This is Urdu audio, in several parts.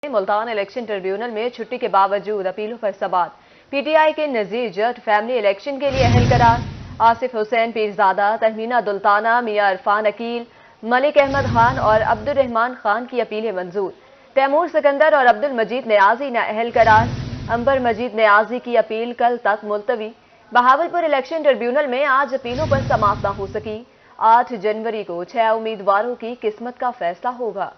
ملتان الیکشن ٹریبیونل میں چھٹی کے باوجود اپیلوں پر سماعت۔ پی ٹی آئی کے نذیر جٹ فیملی الیکشن کے لیے اہل قرار۔ آصف حسین پیرزادہ، تہمینہ دلتانہ، میاں عرفان عقیل، ملک احمد خان اور عبد الرحمان خان کی اپیلیں منظور۔ تیمور سکندر اور عبد المجید نیازی نااہل قرار۔ عنبر مجید نیازی کی اپیل کل تک ملتوی۔ بہاولپور الیکشن ٹریبیونل میں آج اپیلوں پر سماعت نہ ہو سکی۔ 8 جنوری کو 6 امیدواروں کی قسمت کا فیصلہ ہوگا۔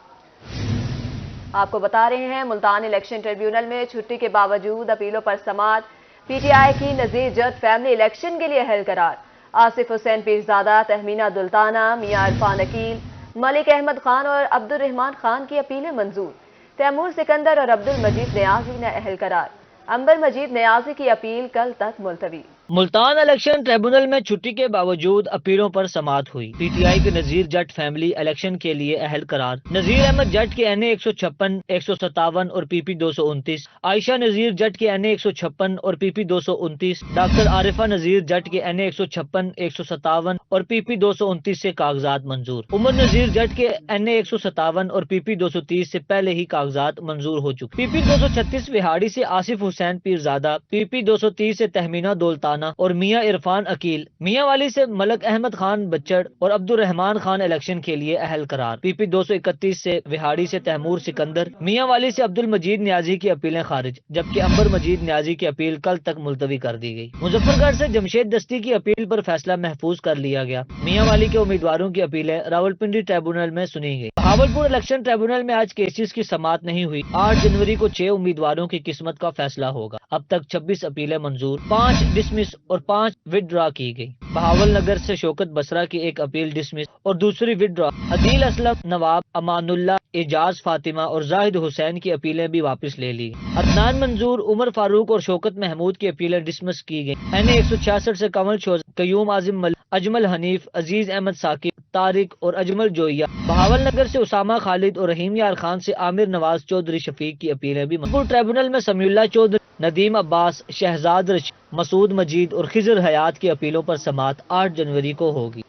آپ کو بتا رہے ہیں ملتان الیکشن ٹریبیونل میں چھٹی کے باوجود اپیلوں پر سماعت۔ پی ٹی آئی کی نذیر جٹ فیملی الیکشن کے لیے اہل قرار۔ آصف حسین پیرزادہ، تہمینہ دلتانہ، میاں عرفان عقیل، ملک احمد خان اور عبد الرحمان خان کی اپیلیں منظور۔ تیمور سکندر اور عبد المجید نیازی نے اہل قرار۔ عنبر مجید نیازی کی اپیل کل تک ملتوی۔ ملتان الیکشن ٹریبونل میں چھٹی کے باوجود اپیلوں پر سماعت ہوئی۔ پی ٹی آئی کے نذیر جٹ فیملی الیکشن کے لیے اہل قرار۔ نذیر احمد جٹ کے این اے 156، 157 اور پی پی 229، عائشہ نذیر جٹ کے این اے 156 اور پی پی 229، ڈاکٹر عارفہ نذیر جٹ کے این اے 156، 157 اور پی پی 229 سے کاغذات منظور۔ عمر نذیر جٹ کے این اے 157 اور پی پی 230 سے پہلے ہی کاغذات منظور ہو چکے۔ پی پی 236 وہاڑی سے آصف حسین پیرزادہ، پی پی 230 سے تہمینہ دولتانہ اور میاں عرفان عقیل، میاں والی سے ملک احمد خان بچڑ اور عبد الرحمان خان الیکشن کے لیے اہل قرار۔ پی پی 231 سے وہاڑی سے تیمور سکندر، میاں والی سے عبد المجید نیازی کی اپیلیں خارج، جبکہ عنبر مجید نیازی کی اپیل کل تک ملتوی کر دی گئی۔ مظفر گڑھ سے جمشید دستی کی اپیل پر فیصلہ محفوظ کر لیا گیا۔ میاں والی کے امیدواروں کی اپیلیں راولپنڈی ٹریبونل میں سنی گئی۔ بہاولپور الیکشن ٹریبونل میں آج کیسز کی سماعت نہیں ہوئی۔ 8 جنوری کو 6 امیدواروں کی قسمت کا فیصلہ ہوگا۔ اب تک 26 اپیلیں منظور، 5 ڈسمس اور 5 وڈرا کی گئی۔ بہاول نگر سے شوکت بسرا کی ایک اپیل ڈسمس اور دوسری وڈرا۔ عدیل اسلم، نواب امان اللہ، اعجاز فاطمہ اور زاہد حسین کی اپیلیں بھی واپس لے لی۔ عدنان منظور، عمر فاروق اور شوکت محمود کی اپیلیں ڈسمس کی گئی۔ این اے 166 سے کنول شوز، قیوم اعظم ملک، اجمل حنیف، عزیز احمد ثاقب، طارق اور اجمل جوئیہ۔ بہاول نگر سے اسامہ خالد اور رحیم یار خان سے عامر نواز چودھری شفیق کی اپیلیں بھی منظور۔ ٹریبونل میں سمیع اللہ چودھری، ندیم عباس، شہزاد رشید، مسعود مجید اور خضر حیات کی اپیلوں پر سماعت 8 جنوری کو ہوگی۔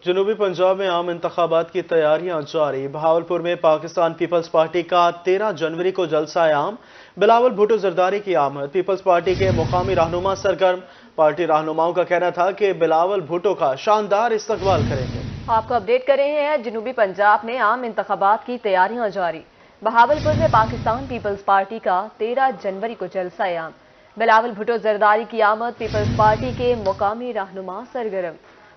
جنوبی پنجاب میں عام انتخابات کی تیاریاں جاری۔ بہاولپور میں پاکستان پیپلز پارٹی کا 13 جنوری کو جلسہ عام۔ بلاول بھٹو زرداری کی آمد۔ پیپلز پارٹی کے مقامی رہنما سرگرم۔ پارٹی رہنماؤں کا کہنا تھا کہ بلاول بھٹو کا شاندار استقبال کریں گے۔ آپ کو اپڈیٹ کر رہے ہیں، جنوبی پنجاب میں عام انتخابات کی تیاریاں جاری۔ بہاولپور میں پاکستان پیپلز پارٹی کا 13 جنوری کو جلسہ عام۔ بلاول بھٹو زرداری کی آمد۔ پیپلز پارٹی کے مقامی رہنما سرگرم۔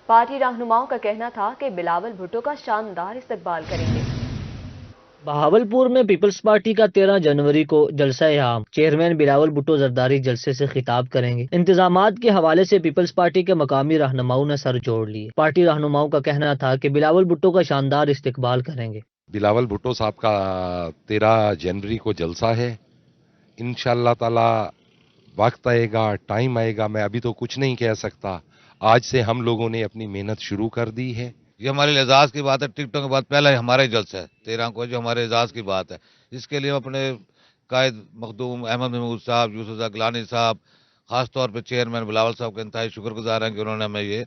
پارٹی رہنماؤں کا کہنا تھا کہ بلاول بھٹو کا شاندار استقبال کریں گے۔ بہاولپور میں پیپلز پارٹی کا 13 جنوری کو جلسہ عام۔ چیئرمین بلاول بھٹو زرداری جلسے سے خطاب کریں گے۔ انتظامات کے حوالے سے پیپلز پارٹی کے مقامی رہنماؤں نے سر جوڑ لیے۔ پارٹی رہنماؤں کا کہنا تھا کہ بلاول بھٹو کا شاندار استقبال کریں گے۔ بلاول بھٹو صاحب کا 13 جنوری کو جلسہ ہے۔ انشاءاللہ تعالی وقت آئے گا، ٹائم آئے گا، میں ابھی تو کچھ نہیں کہہ سکتا۔ آج سے ہم لوگوں نے اپنی محنت شروع کر دی ہے۔ یہ ہمارے اعزاز کی بات ہے، ٹکٹوں کے بعد پہلا ہمارا ہی جلسہ ہے 13 کو، جو ہمارے اعزاز کی بات ہے۔ اس کے لیے اپنے قائد مخدوم احمد محمود صاحب، یوسف گلانی صاحب، خاص طور پہ چیئرمین بلاول صاحب کا انتہائی شکر گزار ہیں کہ انہوں نے ہمیں یہ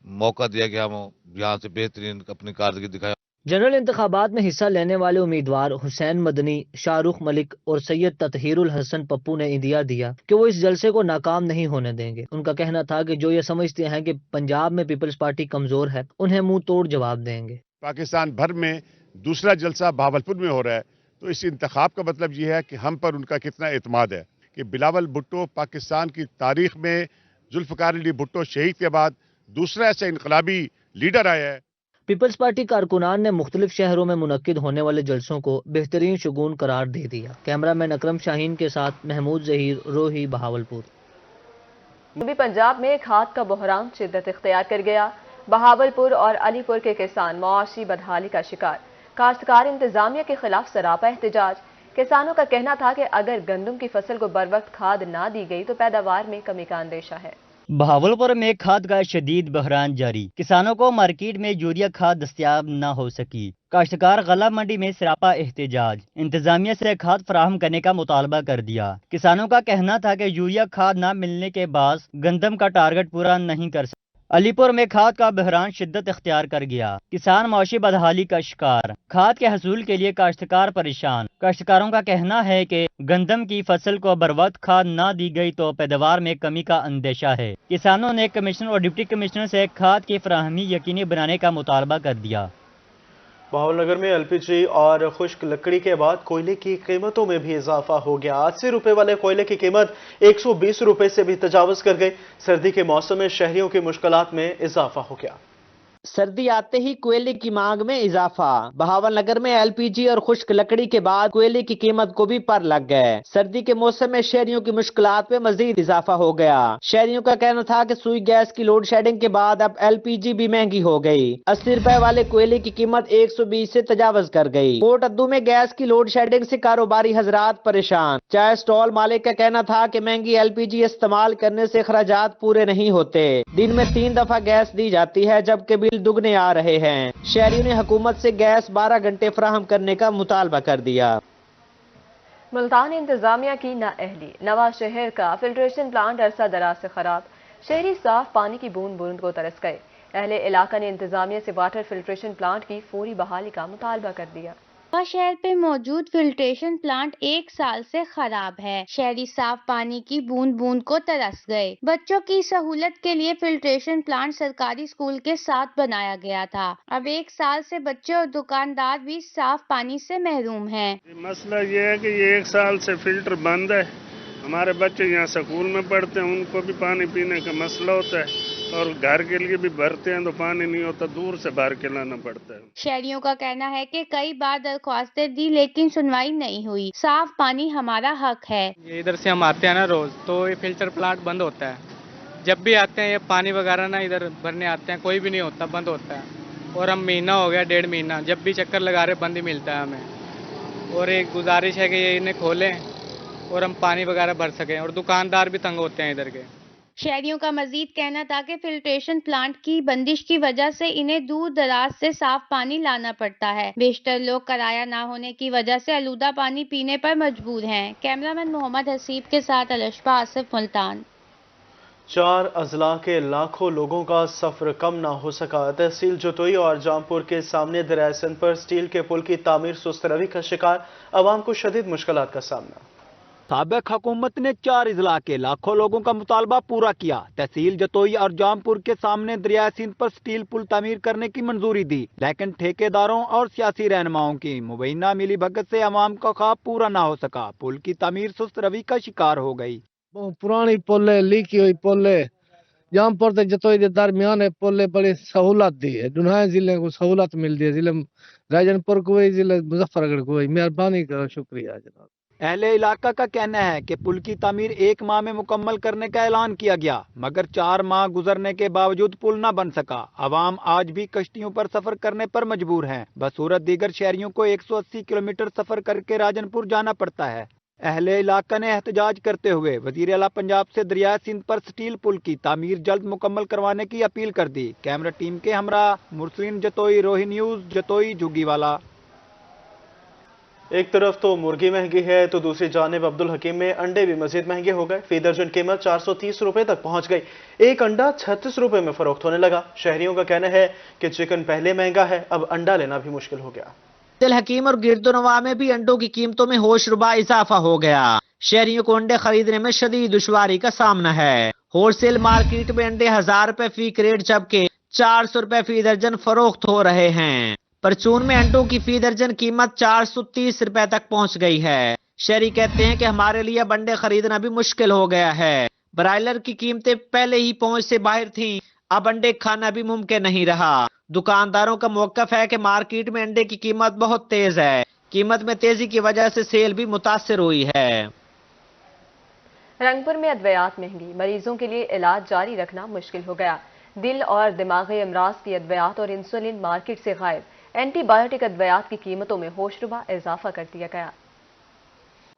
موقع دیا کہ ہم یہاں سے بہترین اپنی کارکردگی دکھائیں۔ جنرل انتخابات میں حصہ لینے والے امیدوار حسین مدنی، شاہ رخ ملک اور سید تطہیر الحسن پپو نے عندیہ دیا کہ وہ اس جلسے کو ناکام نہیں ہونے دیں گے۔ ان کا کہنا تھا کہ جو یہ سمجھتے ہیں کہ پنجاب میں پیپلز پارٹی کمزور ہے، انہیں منہ توڑ جواب دیں گے۔ پاکستان بھر میں دوسرا جلسہ بہاولپور میں ہو رہا ہے، تو اس انتخاب کا مطلب یہ ہے کہ ہم پر ان کا کتنا اعتماد ہے کہ بلاول بھٹو پاکستان کی تاریخ میں ذوالفقار علی بھٹو شہید کے بعد دوسرا ایسا انقلابی لیڈر آیا ہے۔ پیپلز پارٹی کارکنان نے مختلف شہروں میں منعقد ہونے والے جلسوں کو بہترین شگون قرار دے دیا۔ کیمرہ مین اکرم شاہین کے ساتھ محمود ظہیر، روہی، بہاولپور۔ جنوبی پنجاب میں کھاد کا بحران شدت اختیار کر گیا۔ بہاولپور اور علی پور کے کسان معاشی بدحالی کا شکار۔ کاشتکار انتظامیہ کے خلاف سراپا احتجاج۔ کسانوں کا کہنا تھا کہ اگر گندم کی فصل کو بروقت کھاد نہ دی گئی تو پیداوار میں کمی کا اندیشہ ہے۔ بہاولپور میں کھاد کا شدید بحران جاری۔ کسانوں کو مارکیٹ میں یوریا کھاد دستیاب نہ ہو سکی۔ کاشتکار غلہ منڈی میں سراپا احتجاج۔ انتظامیہ سے کھاد فراہم کرنے کا مطالبہ کر دیا۔ کسانوں کا کہنا تھا کہ یوریا کھاد نہ ملنے کے باعث گندم کا ٹارگٹ پورا نہیں کر سکتا۔ علی پور میں کھاد کا بحران شدت اختیار کر گیا، کسان معاشی بدحالی کا شکار، کھاد کے حصول کے لیے کاشتکار پریشان۔ کاشتکاروں کا کہنا ہے کہ گندم کی فصل کو بروقت کھاد نہ دی گئی تو پیداوار میں کمی کا اندیشہ ہے۔ کسانوں نے کمشنر اور ڈپٹی کمشنر سے کھاد کی فراہمی یقینی بنانے کا مطالبہ کر دیا۔ بہاول نگر میں LPG اور خشک لکڑی کے بعد کوئلے کی قیمتوں میں بھی اضافہ ہو گیا۔ 80 روپے والے کوئلے کی قیمت 120 روپے سے بھی تجاوز کر گئی۔ سردی کے موسم میں شہریوں کی مشکلات میں اضافہ ہو گیا۔ سردی آتے ہی کوئلے کی مانگ میں اضافہ۔ بہاول نگر میں LPG اور خشک لکڑی کے بعد کوئلے کی قیمت کو بھی پر لگ گئے۔ سردی کے موسم میں شہریوں کی مشکلات میں مزید اضافہ ہو گیا۔ شہریوں کا کہنا تھا کہ سوئی گیس کی لوڈ شیڈنگ کے بعد اب LPG بھی مہنگی ہو گئی۔ 80 روپے والے کوئلے کی قیمت 120 سے تجاوز کر گئی۔ کوٹ ادو میں گیس کی لوڈ شیڈنگ سے کاروباری حضرات پریشان۔ چائے سٹال مالک کا کہنا تھا کہ مہنگی LPG استعمال کرنے سے اخراجات پورے نہیں ہوتے۔ دن میں 3 دفعہ گیس دی جاتی ہے جبکہ بل دگنے آ رہے ہیں۔ شہریوں نے حکومت سے گیس 12 گھنٹے فراہم کرنے کا مطالبہ کر دیا۔ ملتان انتظامیہ کی نااہلی، نواز شہر کا فلٹریشن پلانٹ عرصہ دراز سے خراب، شہری صاف پانی کی بوند بوند کو ترس گئے۔ اہل علاقہ نے انتظامیہ سے واٹر فلٹریشن پلانٹ کی فوری بحالی کا مطالبہ کر دیا۔ شہر پہ موجود فلٹریشن پلانٹ 1 سال سے خراب ہے، شہری صاف پانی کی بوند بوند کو ترس گئے۔ بچوں کی سہولت کے لیے فلٹریشن پلانٹ سرکاری اسکول کے ساتھ بنایا گیا تھا، اب 1 سال سے بچے اور دکاندار بھی صاف پانی سے محروم ہیں۔ مسئلہ یہ ہے کہ یہ 1 سال سے فلٹر بند ہے، ہمارے بچے یہاں سکول میں پڑھتے ہیں، ان کو بھی پانی پینے کا مسئلہ ہوتا ہے اور گھر کے لیے بھی بھرتے ہیں تو پانی نہیں ہوتا، دور سے بھر کے لانا پڑتا ہے۔ شہریوں کا کہنا ہے کہ کئی بار درخواستیں دی لیکن سنوائی نہیں ہوئی، صاف پانی ہمارا حق ہے۔ یہ ادھر سے ہم آتے ہیں نا روز، تو یہ فلٹر پلانٹ بند ہوتا ہے، جب بھی آتے ہیں یہ پانی وغیرہ نا ادھر بھرنے آتے ہیں کوئی بھی نہیں ہوتا، بند ہوتا ہے، اور ہم مہینہ ہو گیا 1.5 مہینہ جب بھی چکر لگا رہے بند ہی ملتا ہے ہمیں، اور ایک گزارش ہے کہ یہ انہیں کھولیں اور ہم پانی وغیرہ بھر سکیں، اور دکاندار بھی تنگ ہوتے ہیں ادھر کے۔ شہریوں کا مزید کہنا تھا کہ فلٹریشن پلانٹ کی بندش کی وجہ سے انہیں دور دراز سے صاف پانی لانا پڑتا ہے، بیشتر لوگ کرایہ نہ ہونے کی وجہ سے آلودہ پانی پینے پر مجبور ہیں۔ کیمرامین محمد حسیب کے ساتھ الشفا آصف، ملتان۔ 4 اضلاع کے لاکھوں لوگوں کا سفر کم نہ ہو سکا۔ تحصیل جتوئی اور جامپور کے سامنے دریائے سندھ پر سٹیل کے پل کی تعمیر سست روی کا شکار، عوام کو شدید مشکلات کا سامنا۔ سابق حکومت نے 4 اضلاع کے لاکھوں لوگوں کا مطالبہ پورا کیا۔ تحصیل جتوئی اور جامپور کے سامنے دریائے سندھ پر سٹیل پل تعمیر کرنے کی منظوری دی، لیکن ٹھیکیداروں اور سیاسی رہنماؤں کی مبینہ ملی بھگت سے عوام کا خواب پورا نہ ہو سکا۔ پل کی تعمیر سست روی کا شکار ہو گئی۔ پرانی پل ہے، لیکی ہوئی پل ہے، جامپور تے جتوئی کے درمیان ہے پل ہے، بڑی سہولت دی ہے، دونوں ضلع کو سہولت ملتی ہے، ضلع راجن پور کو بھی، ضلع مظفر گڑھ کو بھی۔ مہربانی کرو، شکریہ جناب۔ اہل علاقہ کا کہنا ہے کہ پل کی تعمیر 1 ماہ میں مکمل کرنے کا اعلان کیا گیا، مگر 4 ماہ گزرنے کے باوجود پل نہ بن سکا۔ عوام آج بھی کشتیوں پر سفر کرنے پر مجبور ہیں، بصورت دیگر شہریوں کو 180 کلومیٹر سفر کر کے راجن پور جانا پڑتا ہے۔ اہل علاقہ نے احتجاج کرتے ہوئے وزیر اعلیٰ پنجاب سے دریائے سندھ پر سٹیل پل کی تعمیر جلد مکمل کروانے کی اپیل کر دی۔ کیمرہ ٹیم کے ہمراہ مرسلین جتوئی، روہی نیوز، جتوئی جھگی والا۔ ایک طرف تو مرغی مہنگی ہے تو دوسری جانب عبدالحکیم میں انڈے بھی مزید مہنگے ہو گئے۔ فی درجن قیمت 430 روپے تک پہنچ گئی، ایک انڈا 36 روپے میں فروخت ہونے لگا۔ شہریوں کا کہنا ہے کہ چکن پہلے مہنگا ہے، اب انڈا لینا بھی مشکل ہو گیا۔ عبدالحکیم اور گرد و نواح میں بھی انڈوں کی قیمتوں میں ہوش ربا اضافہ ہو گیا۔ شہریوں کو انڈے خریدنے میں شدید دشواری کا سامنا ہے۔ ہول سیل مارکیٹ میں انڈے 1000 روپے فی کریٹ جبکہ 400 روپے فی درجن فروخت ہو رہے ہیں۔ پرچون میں انڈوں کی فی درجن قیمت 430 روپے تک پہنچ گئی ہے۔ شہری کہتے ہیں کہ ہمارے لیے اب انڈے خریدنا بھی مشکل ہو گیا ہے۔ برائلر کی قیمتیں پہلے ہی پہنچ سے باہر تھیں، اب انڈے کھانا بھی ممکن نہیں رہا۔ دکانداروں کا موقف ہے کہ مارکیٹ میں انڈے کی قیمت بہت تیز ہے، قیمت میں تیزی کی وجہ سے سیل بھی متاثر ہوئی ہے۔ رنگپور میں ادویات مہنگی، مریضوں کے لیے علاج جاری رکھنا مشکل ہو گیا۔ دل اور دماغی امراض کی ادویات اور انسولین مارکیٹ سے غائب، اینٹی بایوٹک ادویات کی قیمتوں میں ہوشربا اضافہ کر دیا گیا۔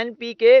NPK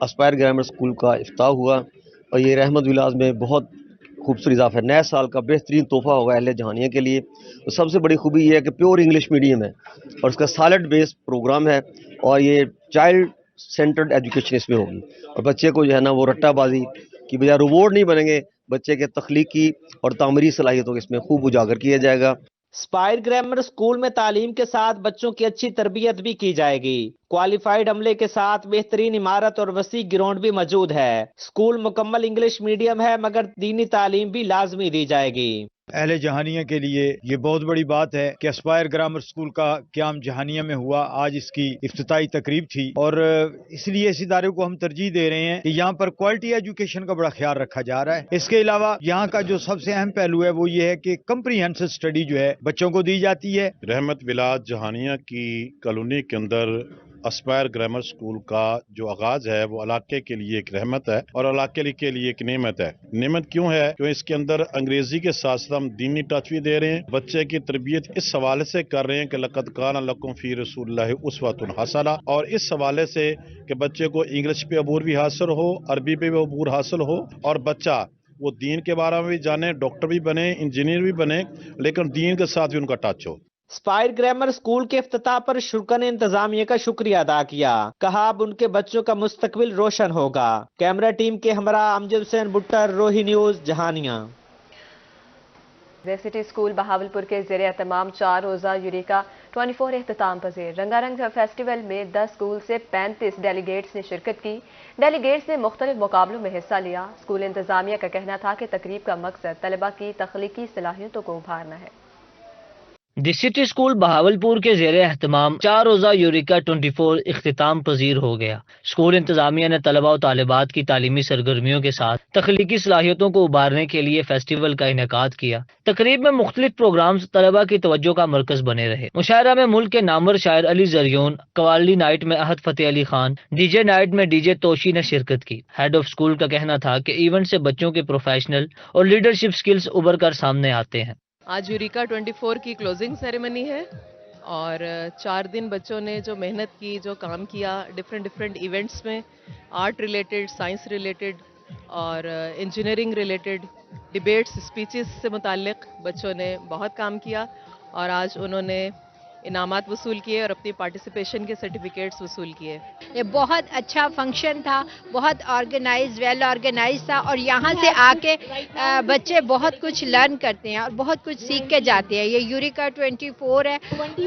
اسپائر گرامر اسکول کا افتتاح ہوا اور یہ رحمت ولاز میں بہت خوبصورت اضافہ ہے. نئے سال کا بہترین تحفہ ہوگا اہل جہانیہ کے لیے. تو سب سے بڑی خوبی یہ ہے کہ پیور انگلش میڈیم ہے اور اس کا سالڈ بیس پروگرام ہے اور یہ چائلڈ سینٹرڈ ایجوکیشن اس میں ہوگی. اور بچے کو جو ہے نا وہ رٹا بازی کی بجائے روبوٹ نہیں بنیں گے، بچے کے تخلیقی اور تعمیری صلاحیتوں کو اس میں خوب اجاگر کیا جائے گا. اسپائر گرامر اسکول میں تعلیم کے ساتھ بچوں کی اچھی تربیت بھی کی جائے گی. کوالیفائڈ عملے کے ساتھ بہترین عمارت اور وسیع گراؤنڈ بھی موجود ہے. اسکول مکمل انگلش میڈیم ہے مگر دینی تعلیم بھی لازمی دی جائے گی. اہل جہانیہ کے لیے یہ بہت بڑی بات ہے کہ اسپائر گرامر اسکول کا قیام جہانیہ میں ہوا. آج اس کی افتتاحی تقریب تھی اور اس لیے اس ادارے کو ہم ترجیح دے رہے ہیں کہ یہاں پر کوالٹی ایجوکیشن کا بڑا خیال رکھا جا رہا ہے. اس کے علاوہ یہاں کا جو سب سے اہم پہلو ہے وہ یہ ہے کہ کمپریہنسو اسٹڈی جو ہے بچوں کو دی جاتی ہے. رحمت ولاز جہانیہ کی کالونی کے اندر اسپائر گرامر اسکول کا جو آغاز ہے وہ علاقے کے لیے ایک رحمت ہے اور علاقے کے لیے ایک نعمت ہے. نعمت کیوں ہے؟ کیوں اس کے اندر انگریزی کے ساتھ ساتھ ہم دینی ٹچ بھی دے رہے ہیں. بچے کی تربیت اس حوالے سے کر رہے ہیں کہ لقد کان لکم فی رسول اللہ اسوۃ حسنہ، اور اس حوالے سے کہ بچے کو انگلش پہ عبور بھی حاصل ہو، عربی پہ بھی عبور حاصل ہو اور بچہ وہ دین کے بارے میں بھی جانے، ڈاکٹر بھی بنے، انجینئر بھی بنے، لیکن دین کے ساتھ بھی ان کا ٹچ ہو. اسپائر گرامر اسکول کے افتتاح پر شرکا نے انتظامیہ کا شکریہ ادا کیا. کہا اب ان کے بچوں کا مستقبل روشن ہوگا. کیمرہ ٹیم کے ہمراہ امجد حسین butter, Rohi news, Jahania. University school Bahawalpur کے زیر اہتمام 4 روزہ یوریکا 24 اختتام پذیر. رنگا رنگ فیسٹیول میں 10 اسکول سے 35 ڈیلیگیٹس نے شرکت کی. ڈیلیگیٹس نے مختلف مقابلوں میں حصہ لیا. اسکول انتظامیہ کا کہنا تھا کہ تقریب کا مقصد طلبہ کی تخلیقی صلاحیتوں کو ابھارنا ہے. دی سٹی اسکول بہاولپور کے زیر اہتمام 4 روزہ یوریکا 24 اختتام پذیر ہو گیا. اسکول انتظامیہ نے طلبہ و طالبات کی تعلیمی سرگرمیوں کے ساتھ تخلیقی صلاحیتوں کو ابھارنے کے لیے فیسٹیول کا انعقاد کیا. تقریب میں مختلف پروگرامز طلبہ کی توجہ کا مرکز بنے رہے. مشاعرہ میں ملک کے نامور شاعر علی زریون، قوالی نائٹ میں احد Fateh Ali Khan, D J night میں ڈی جے توشی نے شرکت کی. ہیڈ آف اسکول کا کہنا تھا کہ ایونٹ سے بچوں کے پروفیشنل اور لیڈرشپ سکلز ابھر کر سامنے آتے ہیں. آج یوریکا 24 کی کلوزنگ سیریمنی ہے اور 4 دن بچوں نے جو محنت کی، جو کام کیا ڈفرینٹ ایونٹس میں، آرٹ ریلیٹڈ، سائنس ریلیٹڈ اور انجینئرنگ ریلیٹڈ، ڈیبیٹس، اسپیچز سے متعلق بچوں نے بہت کام کیا اور آج انہوں نے انعامات وصول کیے اور اپنی پارٹیسپیشن کے سرٹیفکیٹس وصول کیے. یہ بہت اچھا فنکشن تھا، بہت آرگنائز، ویل آرگنائز تھا اور یہاں سے آ کے بچے بہت کچھ لرن کرتے ہیں اور بہت کچھ سیکھ کے جاتے ہیں. یہ یوریکا 24 ہے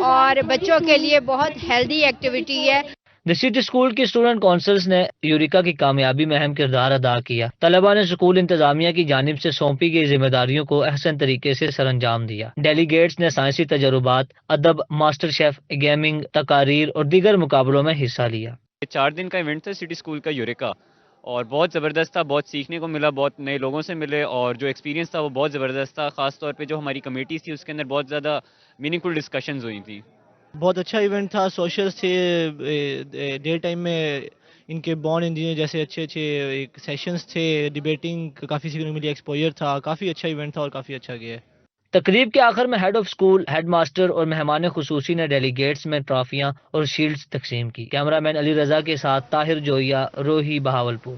اور بچوں کے لیے بہت ہیلدی ایکٹیویٹی ہے. دی سٹی اسکول کی اسٹوڈنٹ کونسلز نے یوریکا کی کامیابی میں اہم کردار ادا کیا. طلبہ نے اسکول انتظامیہ کی جانب سے سونپی گئی ذمہ داریوں کو احسن طریقے سے سر انجام دیا. ڈیلیگیٹس نے سائنسی تجربات، ادب، ماسٹر شیف، گیمنگ، تقاریر اور دیگر مقابلوں میں حصہ لیا. 4 دن کا ایونٹ تھا سٹی اسکول کا یوریکا اور بہت زبردست تھا. بہت سیکھنے کو ملا، بہت نئے لوگوں سے ملے اور جو ایکسپیرینس تھا وہ بہت زبردست تھا. خاص طور پہ جو ہماری کمیٹیز تھی اس کے اندر بہت زیادہ میننگ فل ڈسکشنز ہوئی تھی. بہت اچھا ایونٹ تھا. سوشلز تھے، ڈے ٹائم میں ان کے بانڈ انجینئر جیسے اچھے سیشنز تھے، ڈیبیٹنگ کافی سیکھنے کو ملی، ایکسپوجر تھا. کافی اچھا ایونٹ تھا اور کافی اچھا گیا. تقریب کے آخر میں head of school, headmaster اور مہمان خصوصی نے ڈیلیگیٹس میں ٹرافیاں اور شیلڈز تقسیم کی. کیمرہ مین علی رضا کے ساتھ طاہر جوئیہ، روہی، بہاولپور.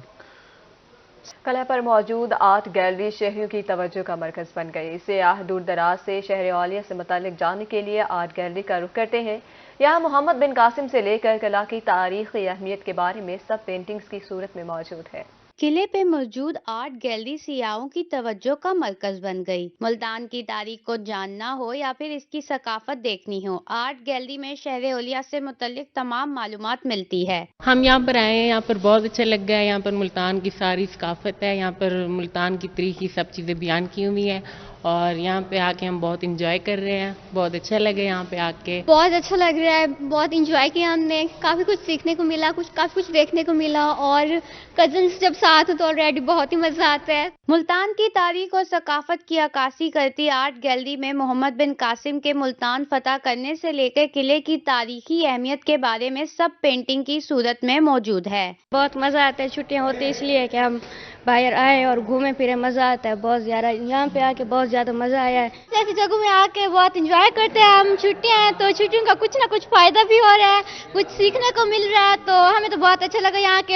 قلعہ پر موجود آرٹ گیلری شہریوں کی توجہ کا مرکز بن گئی. سیاح دور دراز سے شہر اولیہ سے متعلق جاننے کے لیے آرٹ گیلری کا رخ کرتے ہیں. یہاں محمد بن قاسم سے لے کر قلعہ کی تاریخی اہمیت کے بارے میں سب پینٹنگز کی صورت میں موجود ہے. قلعے پہ موجود آرٹ گیلری سیاحوں کی توجہ کا مرکز بن گئی. ملتان کی تاریخ کو جاننا ہو یا پھر اس کی ثقافت دیکھنی ہو، آرٹ گیلری میں شہر اولیہ سے متعلق تمام معلومات ملتی ہے. ہم یہاں پر آئے ہیں، یہاں پر بہت اچھا لگ گیا ہے. یہاں پر ملتان کی ساری ثقافت ہے، یہاں پر ملتان کی تاریخی سب چیزیں بیان کی ہوئی ہیں اور یہاں پہ آ کے ہم بہت انجوائے کر رہے ہیں. بہت اچھا لگا یہاں پہ آ کے، بہت اچھا لگ رہا ہے. بہت انجوائے کیا ہم نے، کافی کچھ سیکھنے کو ملا، کافی کچھ دیکھنے کو ملا اور کزنس جب ساتھ ہو تو آلریڈی بہت ہی مزہ آتا ہے. ملتان کی تاریخ اور ثقافت کی عکاسی کرتی آرٹ گیلری میں محمد بن قاسم کے ملتان فتح کرنے سے لے کر قلعے کی تاریخی اہمیت کے بارے میں سب پینٹنگ کی صورت میں موجود ہے. بہت مزہ آتا ہے، چھٹیاں ہوتی اس لیے کہ ہم باہر آئے اور گھومے پھرے، مزہ آتا ہے بہت زیادہ. یہاں پہ آ کے بہت زیادہ مزہ آیا ہے. ایسی جگہوں میں آ کے بہت انجوائے کرتے ہیں. ہم چھٹیاں ہیں تو چھٹیوں کا کچھ نہ کچھ فائدہ بھی ہو رہا ہے، کچھ سیکھنے کو مل رہا ہے، تو ہمیں تو بہت اچھا لگا یہاں کے.